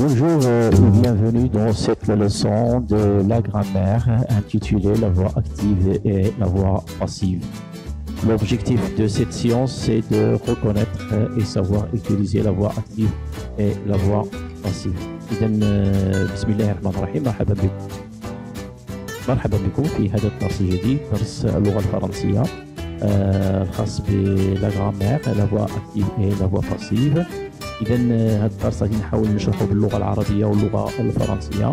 Bonjour et bienvenue dans cette leçon de la grammaire intitulée La voix active et la voix passive. L'objectif de cette science, c'est de reconnaître et savoir utiliser la voix active et la voix passive. بسم الله الرحمن الرحيم. مرحبا بكم في هذا الدرس الجديد، درس اللغة الفرنسية الخاص بلا غرامير لا فوا اكتيف اي لا فوا باسيف. اذا هذا الدرس غادي نحاول نشرحه باللغة العربية واللغة الفرنسية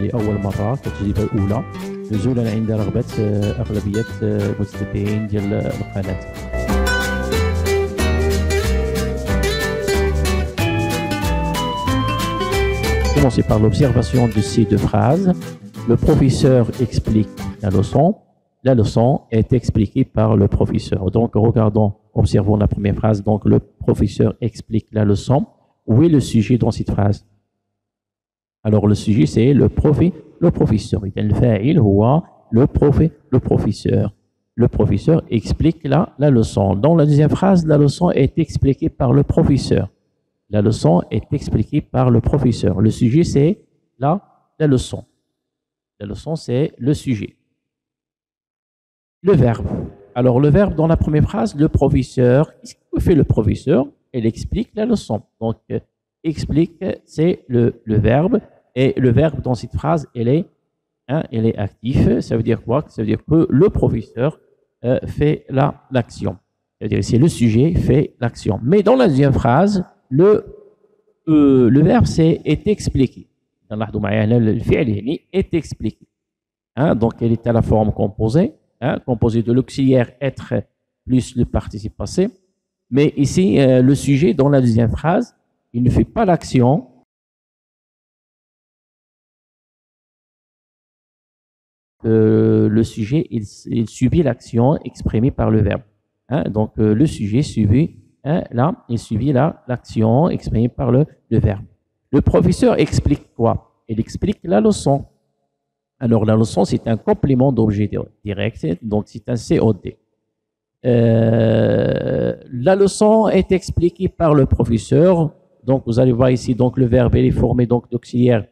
لأول مرة كتجربة الأولى، نزولا عند رغبة أغلبية المتتبعين ديال القناة. Commencer par l'observation de ces deux phrases. Le professeur explique la leçon. La leçon est expliquée par le professeur. Donc, regardons, observons la première phrase. Donc, le professeur explique la leçon. Où est le sujet dans cette phrase? Alors, le sujet, c'est le professeur. Le professeur. Le professeur explique la leçon. Dans la deuxième phrase, la leçon est expliquée par le professeur. La leçon est expliquée par le professeur. Le sujet, c'est la leçon. La leçon, c'est le sujet. Le verbe. Alors, le verbe dans la première phrase, le professeur, qu'est-ce que fait le professeur? Il explique la leçon. Donc, explique, c'est le verbe. Et le verbe dans cette phrase, il est actif. Ça veut dire quoi? Ça veut dire que le professeur fait l'action. C'est-à-dire c'est le sujet fait l'action. Mais dans la deuxième phrase, le verbe est expliqué. Le fi'l est expliqué. Donc, elle est à la forme composée, composée de l'auxiliaire être plus le participe passé. Mais ici, le sujet, dans la deuxième phrase, il ne fait pas l'action. Le sujet, il subit l'action exprimée par le verbe. Donc, le sujet subit il subit l'action exprimée par le verbe. Le professeur explique quoi? Il explique la leçon. Alors, la leçon, c'est un complément d'objet direct, donc c'est un COD. La leçon est expliquée par le professeur. Donc, vous allez voir ici, donc le verbe il est formé d'auxiliaire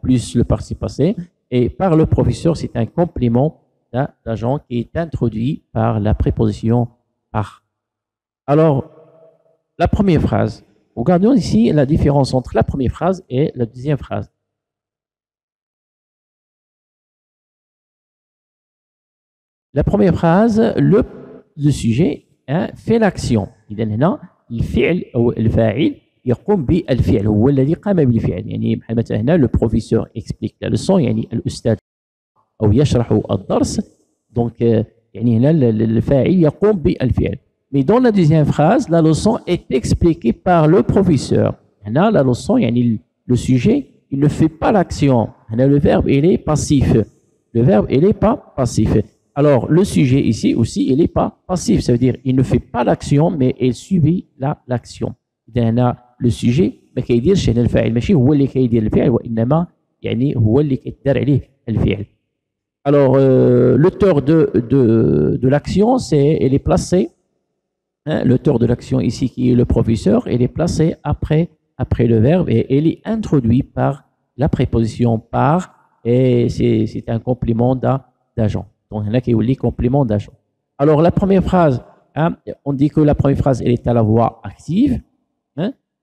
plus le participe passé. Et par le professeur, c'est un complément d'agent qui est introduit par la préposition par. Alors, la première phrase. Regardons ici la différence entre la première phrase et la deuxième phrase. La première phrase, le sujet fait l'action. إذا هنا الفعل أو الفاعل يقوم بالفعل، هو الذي قام بالفعل. يعني بحال مثلا هنا le professeur explique la leçon، يعني الأستاذ أو يشرح الدرس. donc يعني هنا الفاعل يقوم بالفعل. Mais dans la deuxième phrase, la leçon est expliquée par le professeur. Là, la leçon, le sujet, il ne fait pas l'action. Le verbe, il est passif. Le verbe, il n'est pas passif. Alors, le sujet ici aussi, il n'est pas passif. Ça veut dire, il ne fait pas l'action, mais il subit l'action. Le sujet, ما كيديرش هنا الفاعل، ماشي هو اللي كيدير الفعل، وإنما يعني هو اللي كيدار عليه الفعل. Alors, l'auteur de l'action, il est placé. L'auteur de l'action ici, qui est le professeur, il est placé après le verbe et il est introduit par la préposition par, et c'est un complément d'agent. Donc, là, il y a complément d'agent. Alors, la première phrase, on dit que la première phrase, elle est à la voix active,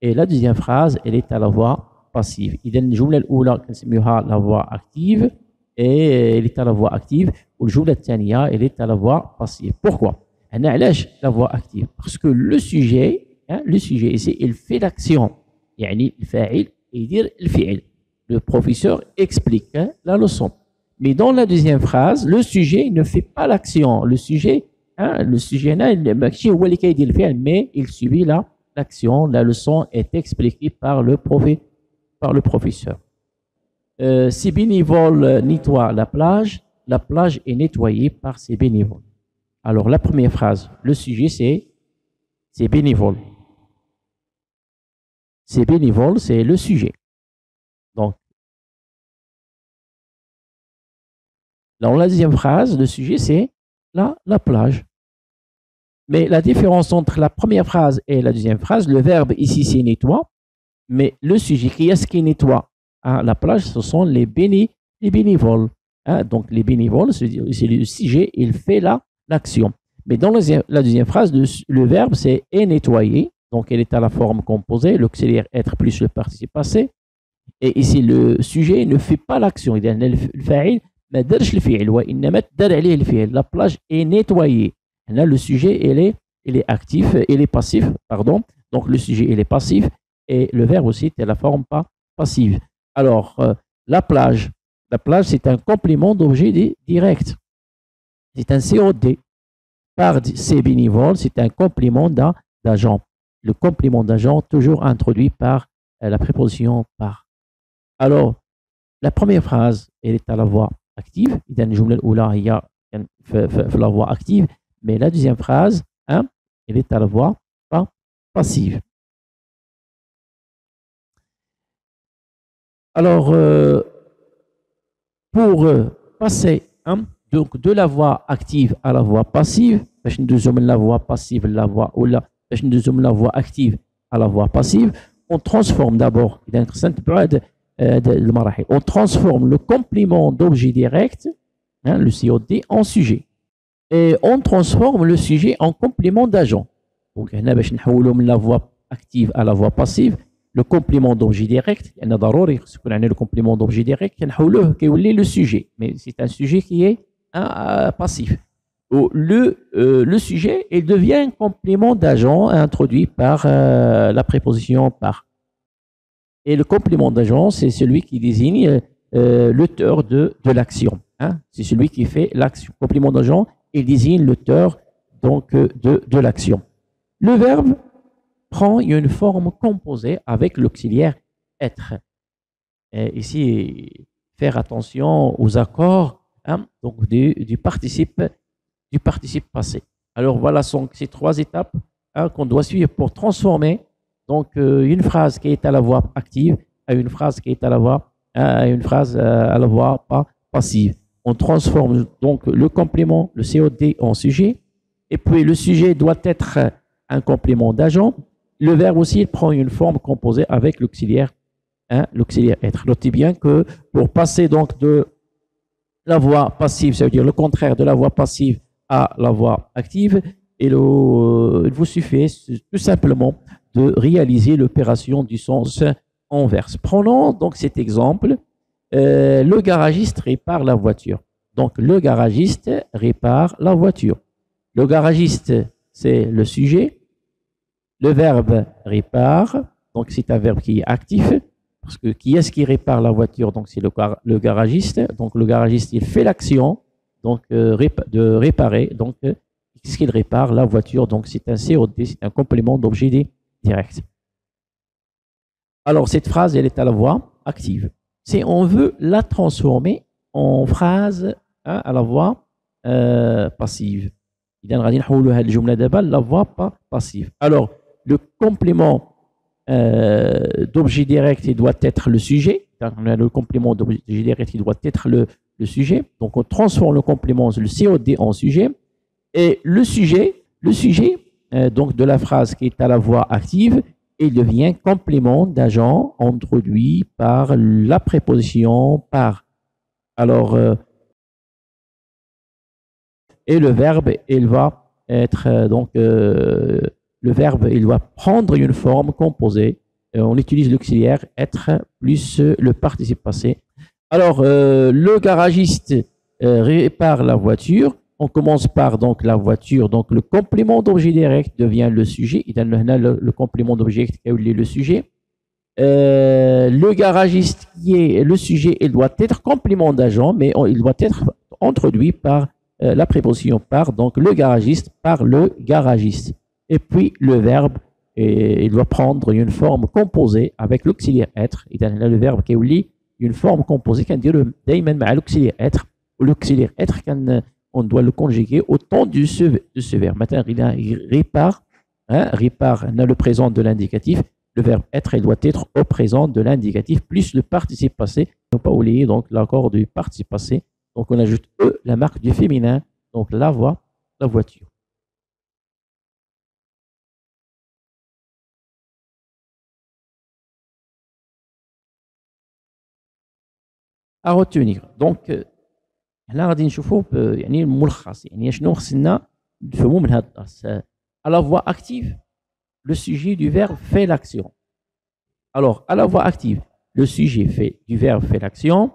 et la deuxième phrase, elle est à la voix passive. إذا الجملة الأولى كنسميوها la voix active, et elle est à la voix active, والجملة الثانية, elle est à la voix passive. Pourquoi? علاش la voix active? Parce que le sujet ici, il fait l'action. يعني الفاعل يدير الفعل. Le professeur explique la leçon. Mais dans la deuxième phrase, le sujet ne fait pas l'action. Le sujet ماشي هو اللي كيدير الفعل, mais il subit l'action. La leçon est expliquée par le professeur. Ces bénévoles nettoient la plage est nettoyée par ces bénévoles. Alors, la première phrase, le sujet, c'est bénévole. C'est bénévole, c'est le sujet. Donc, dans la deuxième phrase, le sujet, c'est la plage. Mais la différence entre la première phrase et la deuxième phrase, le verbe ici, c'est nettoie. Mais le sujet, qui est-ce qui nettoie la plage? Ce sont les bénévoles. Donc, les bénévoles, c'est le sujet, il fait l'action. Mais dans la deuxième phrase, le verbe, c'est est nettoyé. Donc, elle est à la forme composée, l'auxiliaire être plus le participe passé. Et ici, le sujet ne fait pas l'action. إذا الفاعل ما درش الفعل وإنما تدار عليه الفعل. La plage est nettoyée. Là, le sujet, il est actif, il est passif, pardon. Donc, le sujet, il est passif et le verbe aussi est à la forme pas passive. Alors, la plage, c'est un complément d'objet direct. C'est un COD. Par ces bénévoles, c'est un complément d'agent. Le complément d'agent toujours introduit par la préposition par. Alors, la première phrase, elle est à la voix active. إذا الجملة الأولى هي في la voix active, mais la deuxième phrase, hein, elle est à la voix passive. Alors, pour passer donc de la voix active à la voix passive, باش ندوزو من la voix passive la voix ولا باش ندوزو من la voix active à la voix passive, on transforme d'abord. إذا خصنا نتبعوا هاد المراحل. On transforme le complément d'objet direct, hein, le COD, en sujet. Et on transforme le sujet en complément d'agent. Donc, هنا باش نحولوا من la voix active à la voix passive, le complément d'objet direct, لأن ضروري خص يكون عندنا le complément d'objet direct كنحولوه كيولي le sujet. Mais c'est un sujet qui est passif. Le sujet, il devient un complément d'agent introduit par la préposition par. Et le complément d'agent, c'est celui qui désigne l'auteur de l'action. Hein? C'est celui qui fait l'action. Complément d'agent, il désigne l'auteur donc de l'action. Le verbe prend une forme composée avec l'auxiliaire être. Et ici, faire attention aux accords, hein, donc du participe passé. Alors voilà ces trois étapes, hein, qu'on doit suivre pour transformer donc une phrase qui est à la voix active à une phrase qui est à la voix passive. On transforme donc le complément, le COD, en sujet, et puis le sujet doit être un complément d'agent. Le verbe aussi prend une forme composée avec l'auxiliaire, hein, l'auxiliaire être. Notez bien que pour passer donc de la voix passive, ça veut dire le contraire de la voix passive à la voix active, il vous suffit tout simplement de réaliser l'opération du sens inverse. Prenons donc cet exemple. Le garagiste répare la voiture. Donc, le garagiste répare la voiture. Le garagiste, c'est le sujet. Le verbe répare, donc c'est un verbe qui est actif. Parce que qui est-ce qui répare la voiture? Donc, c'est le garagiste. Donc, le garagiste, il fait l'action donc de réparer. Donc, qu'est-ce qu'il répare? La voiture. Donc, c'est un COD, c'est un complément d'objet direct. Alors, cette phrase, elle est à la voix active. Si on veut la transformer en phrase, hein, à la voix passive. إذا غادي نحولوا هذه الجملة دابا la voix passive. Alors, le complément d'objet direct, il doit être le sujet. Le complément d'objet direct, il doit être le sujet. Donc, on transforme le complément, le COD, en sujet. Et le sujet donc de la phrase qui est à la voix active, il devient complément d'agent introduit par la préposition par. Alors, et le verbe, il va être donc le verbe, il va prendre une forme composée. On utilise l'auxiliaire être plus le participe passé. Alors, le garagiste répare la voiture. On commence par donc la voiture. Donc, le complément d'objet direct devient le sujet. Il donne le complément d'objet qui est le sujet. Le garagiste qui est le sujet, il doit être complément d'agent, mais il doit être introduit par la préposition par. Donc, le garagiste par le garagiste. Et puis, le verbe, il doit prendre une forme composée avec l'auxiliaire être. Il donne le verbe qui est une forme composée. Quand dire l'auxiliaire être, l'auxiliaire être, on doit le conjuguer au temps de ce verbe. Maintenant, il répare, hein, répare, on a le présent de l'indicatif. Le verbe être, il doit être au présent de l'indicatif, plus le participe passé. Ne pas oublier donc l'accord du participe passé. Donc, on ajoute la marque du féminin, donc la voiture. à retenir. Donc, هنا غادي نشوفوا يعني الملخص يعني شنو خصنا نفهموا من هذا الدرس. À la voix active, le sujet du verbe fait l'action. Alors, à la voix active, le sujet du verbe fait l'action.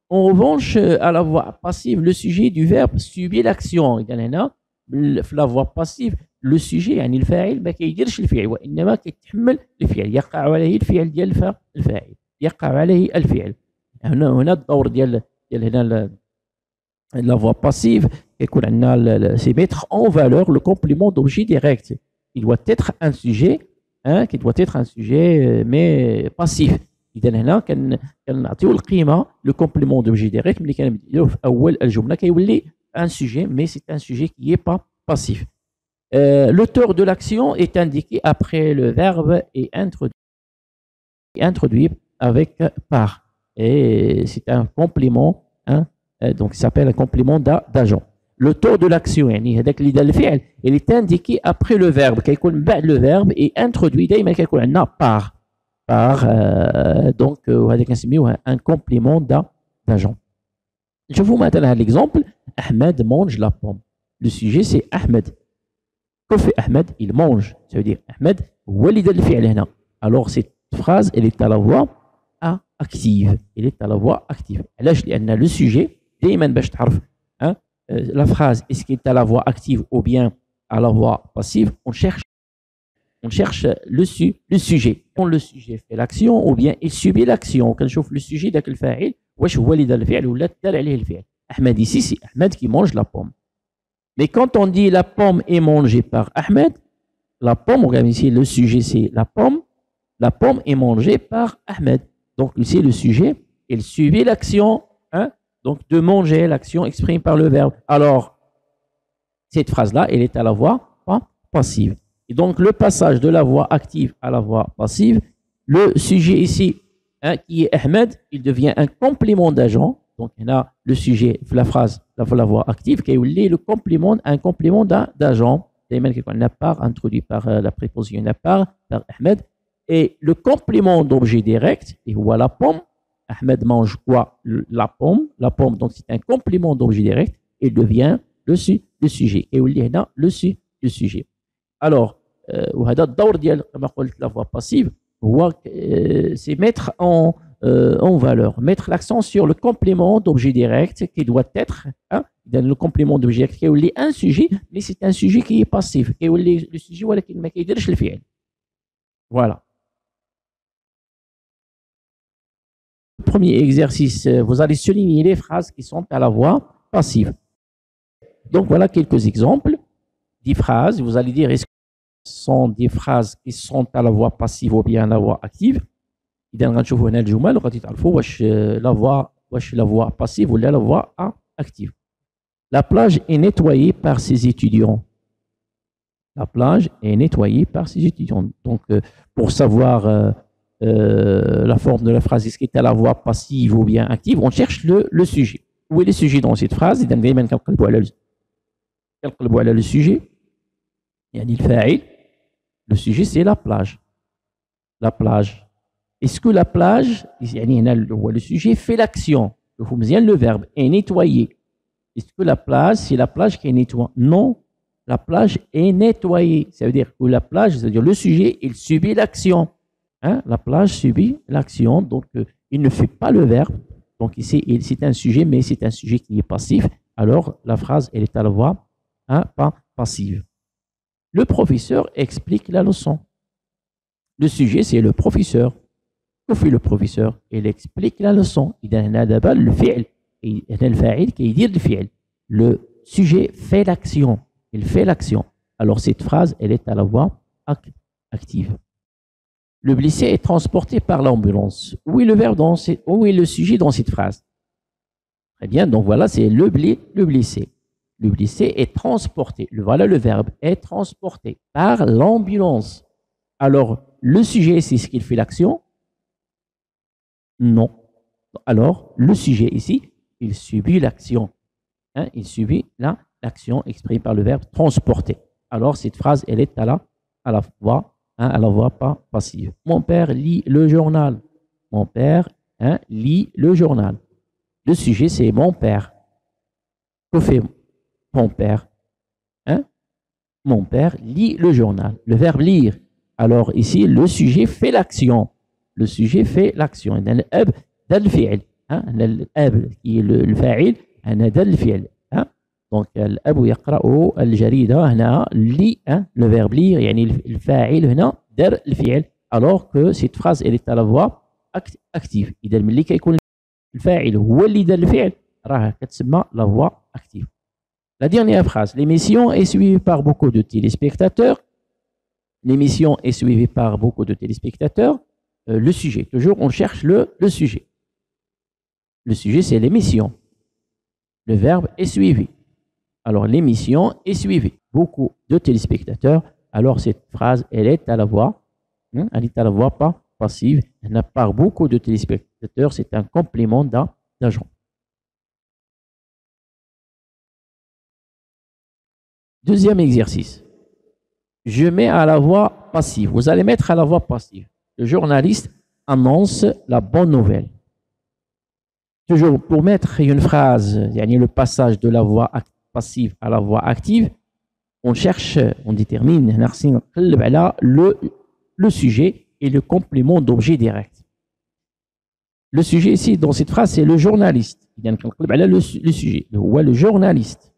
En revanche, à la voix passive, le sujet du verbe subit l'action. إذا هنا في la voix passive, le sujet يعني الفاعل ما كيديرش الفعل وإنما كيتحمل الفعل، يقع عليه الفعل ديال الفاعل، يقع عليه الفعل. هنا الدور ديال هنا la voix passive يكون عندنا c'est mettre en valeur le complément d'objet direct. Il doit être un sujet qui doit être un sujet mais passif. إذا هنا كنعطيو القيمة le complément d'objet direct ملي كنبداو في أول الجملة كيولي un sujet mais c'est un sujet qui est pas passif. L'auteur de l'action est indiqué après le verbe et introduit avec par. Et c'est un complément, donc ça s'appelle un complément d'agent. L'auteur de l'action, يعني هذاك اللي دار الفعل, il est indiqué après le verbe, كيكون بعد le verbe et introduit دائما كيكون عندنا par. Donc هذا كنسميوه un complément d'agent. نشوفوا مثلا هذا l'exemple. Ahmed mange la pomme. Le sujet c'est Ahmed. Que fait Ahmed? Il mange. Ça veut dire Ahmed هو اللي دار الفعل هنا. Alors cette phrase elle est à la voix active. Elle est à la voix active. علاش؟ لأن le sujet دائما باش تعرف la phrase est-ce qu'elle est à la voix active ou bien à la voix passive, on cherche le sujet. Quand le sujet fait l'action ou bien il subit l'action. كنشوف le sujet داك الفاعل واش هو اللي دار الفعل ولا دار عليه الفعل. Ahmed ici c'est Ahmed qui mange la pomme. Mais quand on dit la pomme est mangée par Ahmed, la pomme, regarde ici, le sujet c'est la pomme est mangée par Ahmed. Donc ici le sujet, il subit l'action, donc de manger, l'action exprimée par le verbe. Alors, cette phrase-là, elle est à la voix passive. Et donc le passage de la voix active à la voix passive, le sujet ici, qui est Ahmed, il devient un complément d'agent. Donc là, le sujet, la phrase, la voix active, qui est un complément d'agent. On a part introduit par la préposition par Ahmed. Et le complément d'objet direct, et voilà la pomme. Ahmed mange quoi? La pomme, donc c'est un complément d'objet direct. Il devient le sujet. Et là, le sujet. Alors, وهذا الدور ديال كما قلت la voix passive هو c'est mettre en valeur, mettre l'accent sur le complément d'objet direct qui doit être le complément d'objet direct كيولي un sujet mais c'est un sujet qui est passif كيولي le sujet ولكن ما كيديرش الفعل. Voilà. Premier exercice, vous allez souligner les phrases qui sont à la voix passive. Donc voilà quelques exemples. 10 phrases, vous allez dire est-ce que ce sont des phrases qui sont à la voix passive ou bien à la voix active. إذا غنشوفوا هنا الجمل وغادي تعرفوا واش la voix passive ou la voix active. La plage est nettoyée par ses étudiants. La plage est nettoyée par ses étudiants. Donc pour savoir la forme de la phrase, est-ce qu'elle est à la voix passive ou bien active, on cherche le sujet. Où est le sujet dans cette phrase? إذا دائما كنقلبوا على le sujet. يعني الفاعل. Le sujet c'est la plage. La plage. Est-ce que la plage, يعني هنا le sujet fait l'action. Il faut bien le verbe est nettoyé. Est-ce que la plage, c'est la plage qui est nettoyée? Non, la plage est nettoyée. Ça veut dire que la plage, c'est-à-dire le sujet, il subit l'action. La plage subit l'action, donc il ne fait pas le verbe. Donc ici, c'est un sujet, mais c'est un sujet qui est passif. Alors la phrase, elle est à la voix pas passive. Le professeur explique la leçon. Le sujet, c'est le professeur. Que fait le professeur? Il explique la leçon. إذا هنا دابا الفعل هنا الفاعل كيدير الفعل. Le sujet fait l'action. Il fait l'action. Alors cette phrase, elle est à la voix active. Le blessé est transporté par l'ambulance. Où est le verbe où est le sujet dans cette phrase? Très bien, donc voilà, c'est le blessé. Le blessé est transporté. Voilà le verbe est transporté par l'ambulance. Alors, le sujet, c'est ce qu'il fait l'action? Non. Alors, le sujet ici, il subit l'action. Il subit l'action exprimée par le verbe transporter. Alors, cette phrase, elle est à la voix pas passive. Mon père lit le journal. Mon père lit le journal. Le sujet, c'est mon père. Que fait mon père? Hein? Mon père lit le journal. Le verbe lire. Alors ici, le sujet fait l'action. Le sujet fait l'action. الأب ده الفعل. الأب qui est le فاعل. أنا ده الفعل. Donc الأب يقرأ الجريدة هنا lit. Le verbe lire يعني الفاعل هنا دار الفعل. Alors que cette phrase elle est à la voix active. إذا ملي كيكون الفاعل هو اللي دار الفعل راه كتسمى la voix active. La dernière phrase, l'émission est suivie par beaucoup de téléspectateurs. L'émission est suivie par beaucoup de téléspectateurs. Le sujet, toujours on cherche le sujet. Le sujet c'est l'émission. Le verbe est suivi. Alors l'émission est suivie. Beaucoup de téléspectateurs. Alors cette phrase, elle est à la voix. Elle est à la voix pas passive. Elle n'a pas beaucoup de téléspectateurs. C'est un complément d'agent. Deuxième exercice. Je mets à la voix passive. Vous allez mettre à la voix passive. Le journaliste annonce la bonne nouvelle. Toujours pour mettre une phrase, le passage de la voix passive à la voix active, on cherche, on détermine le sujet et le complément d'objet direct. Le sujet ici, dans cette phrase, c'est le journaliste. Le sujet. Le journaliste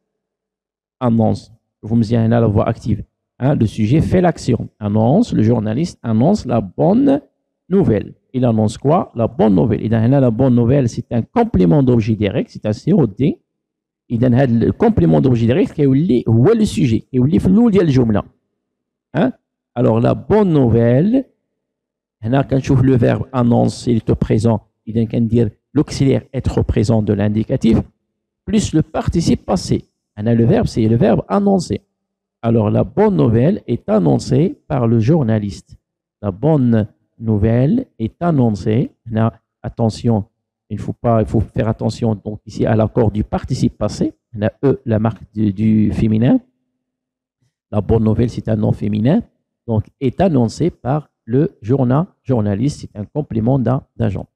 annonce. Vous me dites la voix active. Le sujet fait l'action. Annonce, le journaliste annonce la bonne nouvelle. Il annonce quoi? La bonne nouvelle. Et la bonne nouvelle, c'est un complément d'objet direct, c'est un COD. Et le complément d'objet direct, c'est le sujet. Et alors, la bonne nouvelle, quand le verbe annonce, il est présent, il can dire l'auxiliaire être présent de l'indicatif, plus le participe passé. Le verbe, c'est le verbe annoncer. Alors, la bonne nouvelle est annoncée par le journaliste. La bonne nouvelle est annoncée. Attention, il faut faire attention donc ici à l'accord du participe passé. La marque du féminin. La bonne nouvelle, c'est un nom féminin. Donc, est annoncée par le journaliste. C'est un complément d'agent.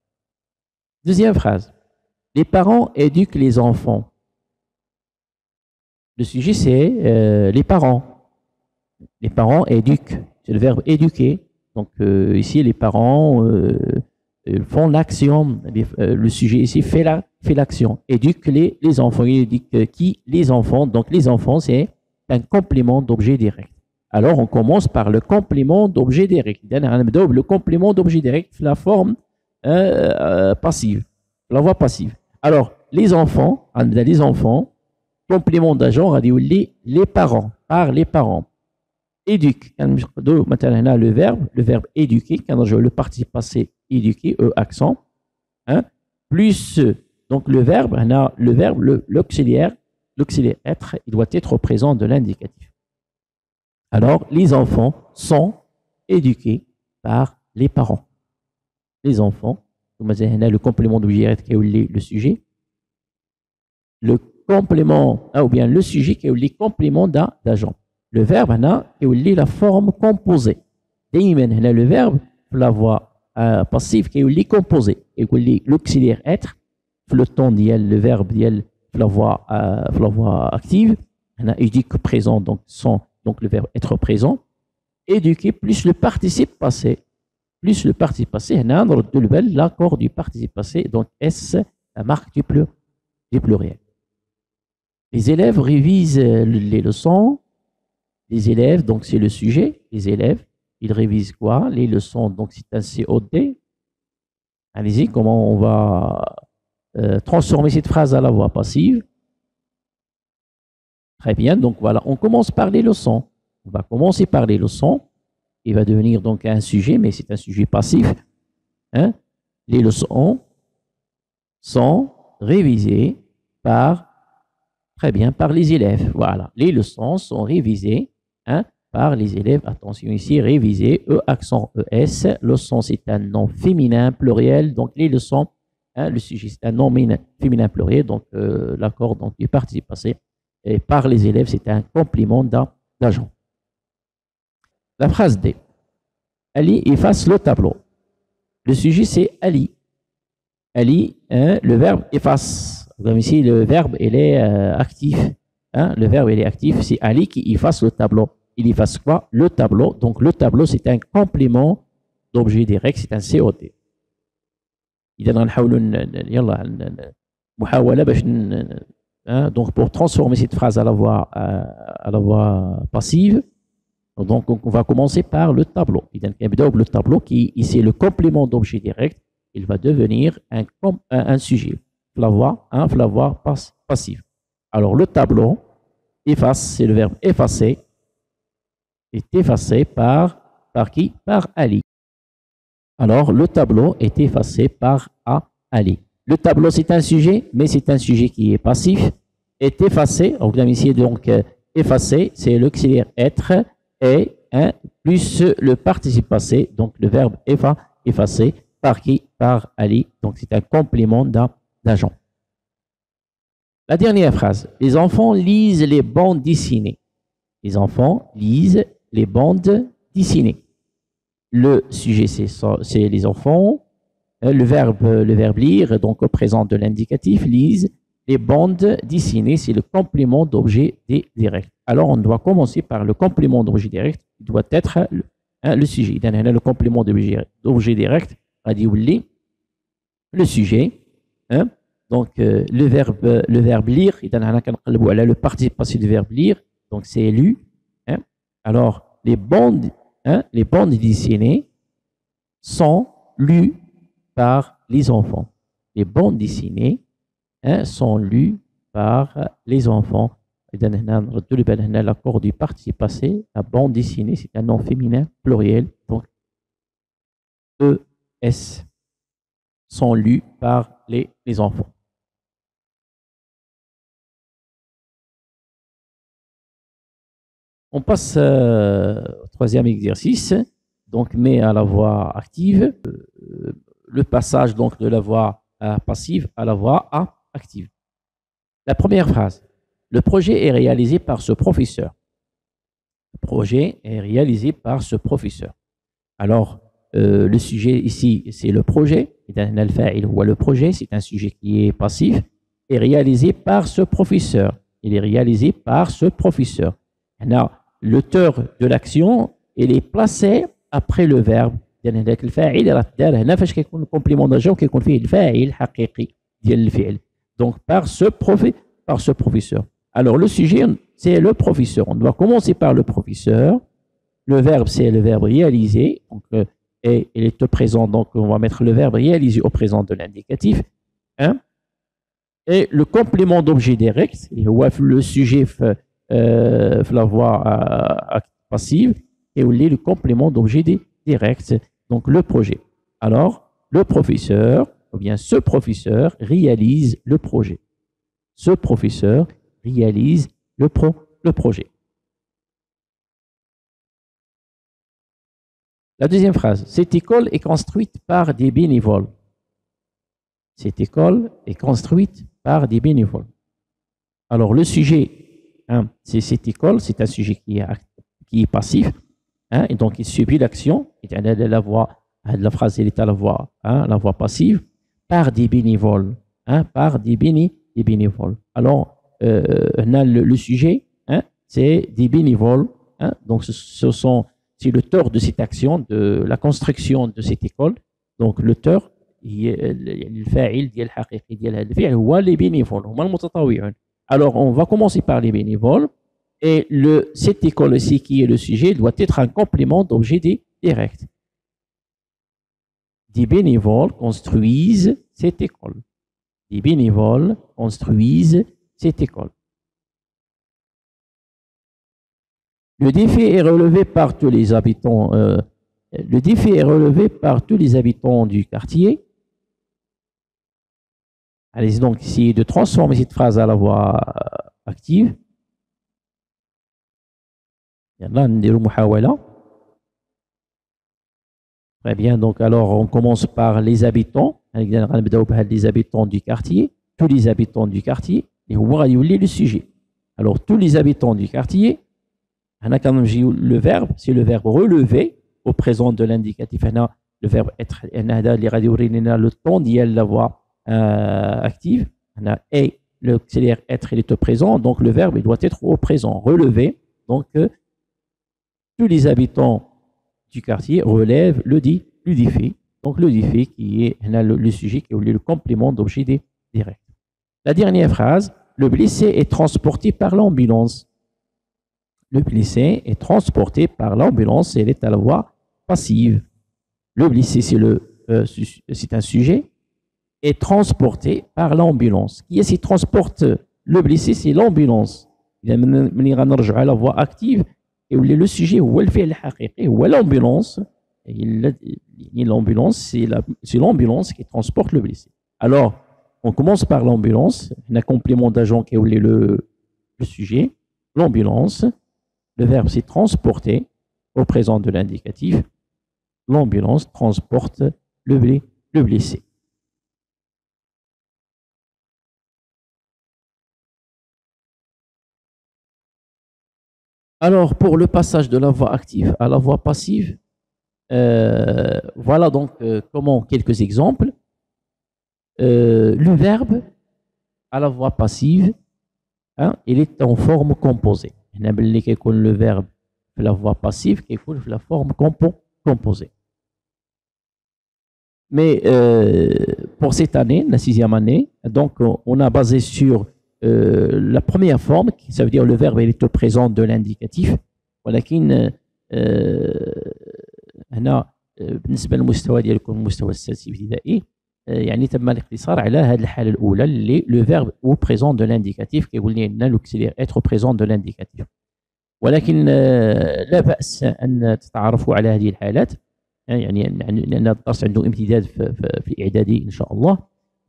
Deuxième phrase. Les parents éduquent les enfants. Le sujet, c'est les parents. Les parents éduquent. C'est le verbe éduquer. Donc, ici, les parents font l'action. Le sujet ici fait l'action. Éduque les enfants. Il éduque qui? Les enfants. Donc, les enfants, c'est un complément d'objet direct. Alors, on commence par le complément d'objet direct. Le complément d'objet direct, la forme passive. La voix passive. Alors, les enfants, complément d'agent, les parents, par les parents. Éduque. Le verbe éduquer, quand je le participe passé éduquer, accent, plus donc le verbe, l'auxiliaire être, il doit être présent de l'indicatif. Alors, les enfants sont éduqués par les parents. Les enfants, le complément d'objet direct qui est le sujet, le complément, ou bien le sujet qui est le complément d'agent. Le verbe est la forme composée. Le verbe, la voix passive qui est composée. Et l'auxiliaire être, le temps le verbe la voix active, éduque présent, donc le verbe être présent. Éduquer plus le participe passé. Plus le participe passé, l'accord du participe passé, donc S, la marque du pluriel. Les élèves révisent les leçons. Les élèves, donc c'est le sujet. Les élèves, ils révisent quoi? Les leçons, donc c'est un COD. Allez-y, comment on va transformer cette phrase à la voix passive? Très bien, donc voilà, on commence par les leçons. On va commencer par les leçons. Il va devenir donc un sujet, mais c'est un sujet passif. Les leçons sont révisées par les élèves. Voilà, les leçons sont révisées par les élèves. Attention ici, révisées, accent ES. Leçon, c'est un nom féminin pluriel. Donc, les leçons, le sujet, c'est un nom féminin pluriel. Donc, l'accord du participe passé. Et par les élèves, c'est un complément d'agent. La phrase D. Ali efface le tableau. Le sujet, c'est Ali. Ali, hein, le verbe efface. Comme ici, le verbe, il est actif. Hein, le verbe, il est actif. C'est Ali qui efface le tableau. Il efface quoi? Le tableau. Donc, le tableau, c'est un complément d'objet direct. C'est un COD. إذا غنحاولوا يلا محاولة باش donc pour transformer cette phrase à la voix passive. Donc, on va commencer par le tableau. Le tableau qui ici est le complément d'objet direct. Il va devenir un sujet. La voix passive. Alors, le tableau, efface, c'est le verbe effacer, est effacé par qui? Par Ali. Alors, le tableau est effacé par Ali. Le tableau, c'est un sujet, mais c'est un sujet qui est passif. Est effacé, donc ici, donc, effacé, c'est l'auxiliaire être, et plus le participe passé, donc le verbe effacer, par qui? Par Ali. Donc, c'est un complément d'agent. La dernière phrase. Les enfants lisent les bandes dessinées. Les enfants lisent les bandes dessinées. Le sujet, c'est les enfants. Le verbe lire, donc au présent de l'indicatif, lise. Les bandes dessinées, c'est le complément d'objet direct. Alors, on doit commencer par le complément d'objet direct, qui doit être le sujet. Le complément d'objet direct, le sujet. Hein? Donc, le verbe lire, le participe passé du verbe lire, donc c'est lu. Hein? Alors, les bandes dessinées sont lues par les enfants. Les bandes dessinées sont lues par les enfants. L'accord du participe passé, la bande dessinée, c'est un nom féminin pluriel. Donc, ES sont lus par les enfants. On passe au troisième exercice, donc mais à la voix active, le passage donc de la voix passive à la voix active. La première phrase, le projet est réalisé par ce professeur. Le projet est réalisé par ce professeur. Alors, le sujet ici, c'est le projet, le projet, c'est un sujet qui est passif, est réalisé par ce professeur. Il est réalisé par ce professeur. L'auteur de l'action, il est placé après le verbe. complément d'agent كيكون فيه الفاعل حقيقي ديال الفعل. Donc par ce professeur. Alors le sujet, c'est le professeur. On doit commencer par le professeur. Le verbe, c'est le verbe réaliser. Donc, et il est au présent, donc on va mettre le verbe réaliser au présent de l'indicatif. Hein? Et le complément d'objet direct, le sujet la voix passive, et le complément d'objet direct, donc le projet. Alors, le professeur, ou bien ce professeur, réalise le projet. Ce professeur réalise le projet. La deuxième phrase, cette école est construite par des bénévoles. Cette école est construite par des bénévoles. Alors, le sujet, hein, c'est cette école, c'est un sujet qui est passif, hein, et donc il subit l'action. La phrase, elle est à la voix passive, par des bénévoles. Hein, par des bénévoles. Alors, le sujet, hein, c'est des bénévoles. Hein, donc, c'est l'auteur de cette action, de la construction de cette école. Donc, l'auteur, الفاعل ديال الحقيقي ديال هذا الفعل هو les bénévoles, هما المتطوعون. Alors, on va commencer par les bénévoles. Et cette école ici, qui est le sujet, doit être un complément d'objet direct. Des bénévoles construisent cette école. Des bénévoles construisent cette école. Le défi est relevé par tous les habitants. Le défi est relevé par tous les habitants du quartier. Allez donc essayer de transformer cette phrase à la voix active. Très bien, donc alors on commence par les habitants. Les habitants du quartier. Tous les habitants du quartier. Et on va le sujet. Alors tous les habitants du quartier. Le verbe, c'est le verbe relever au présent de l'indicatif. Le verbe être, le temps d'y la voix active. On a et l'auxiliaire être, il est au présent, donc le verbe il doit être au présent. Relever, donc tous les habitants du quartier relèvent l'udifie. Donc l'udifie qui est le sujet qui est le complément d'objet direct. La dernière phrase, le blessé est transporté par l'ambulance. Le blessé est transporté par l'ambulance et elle est à la voie passive. Le blessé, c'est un sujet, est transporté par l'ambulance. Qui est-ce qui transporte le blessé? C'est l'ambulance. ملي غنرجعوا على la voie active يولي le sujet هو الفعل الحقيقي هو l'ambulance. L'ambulance, c'est l'ambulance qui transporte le blessé. Alors, on commence par l'ambulance, un complément d'agent qui est le sujet, l'ambulance, le verbe c'est transporter au présent de l'indicatif, l'ambulance transporte le blessé. Alors, pour le passage de la voix active à la voix passive, voilà donc comment quelques exemples. Le verbe à la voix passive, hein, il est en forme composée. Le verbe la voix passive qui est la forme composée. Mais pour cette année, la 6e année, donc on a basé sur la première forme, ça veut dire le verbe il est au présent de l'indicatif. ولكن هنا بالنسبه للمستوى ديالكم المستوى السادس ابتدائي يعني تم الاقتصار على هذه الحاله الاولى اللي لو فيرب او بريزون دو لانديكاتيف كيقول لنا لوكسيلير اتر بريزون دو لانديكاتيف. ولكن لا باس ان تتعرفوا على هذه الحالات يعني لان الدرس عنده امتداد في الاعدادي ان شاء الله.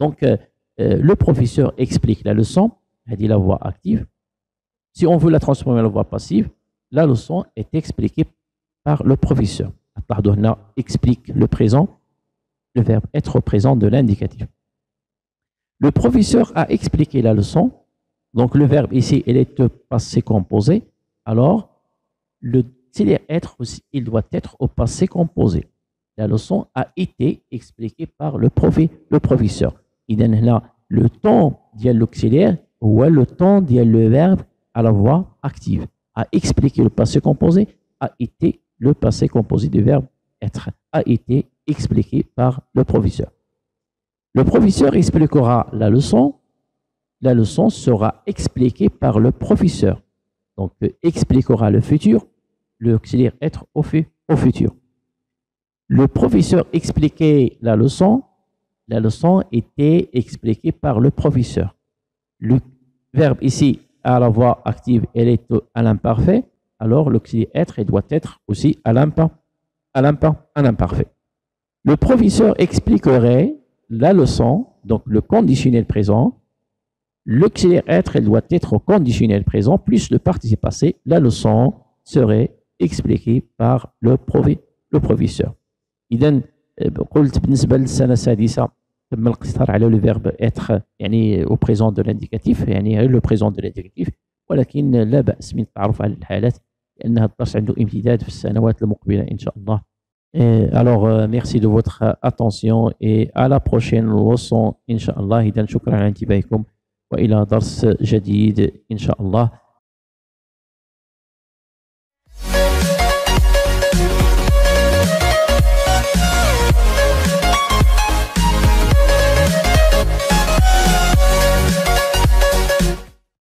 دونك le professeur explique la leçon, هذه la voix active. Si on veut la transformer en la voix passive, la leçon est expliquée par le professeur. Pardon, explique le présent, le verbe être présent de l'indicatif. Le professeur a expliqué la leçon, donc le verbe ici, il est passé composé, alors le être aussi, il doit être au passé composé. La leçon a été expliquée par le professeur. إذن le temps ديال l'auxiliaire ou le temps ديال le verbe à la voix active. A expliqué le passé composé, a été le passé composé du verbe être, a été expliqué par le professeur. Le professeur expliquera la leçon sera expliquée par le professeur. Donc, expliquera le futur, l'auxiliaire être au futur. Le professeur expliquait la leçon était expliquée par le professeur. Le verbe ici, à la voix active, elle est à l'imparfait, alors l'auxiliaire être doit être aussi à l'imparfait. Le professeur expliquerait la leçon, donc le conditionnel présent. L'auxiliaire être, elle doit être au conditionnel présent, plus le participe passé. La leçon serait expliquée par le professeur. إذن قلت بالنسبة للسنة السادسة تم الاقتصار على le verbe être يعني au présent de l'indicatif يعني le présent de l'indicatif ولكن لا بأس من التعرف على الحالات لأن الدرس عنده امتداد في السنوات المقبلة إن شاء الله. Alors merci de votre attention et à la prochaine leçon إن شاء الله. إذن شكرا على انتباهكم وإلى درس جديد إن شاء الله.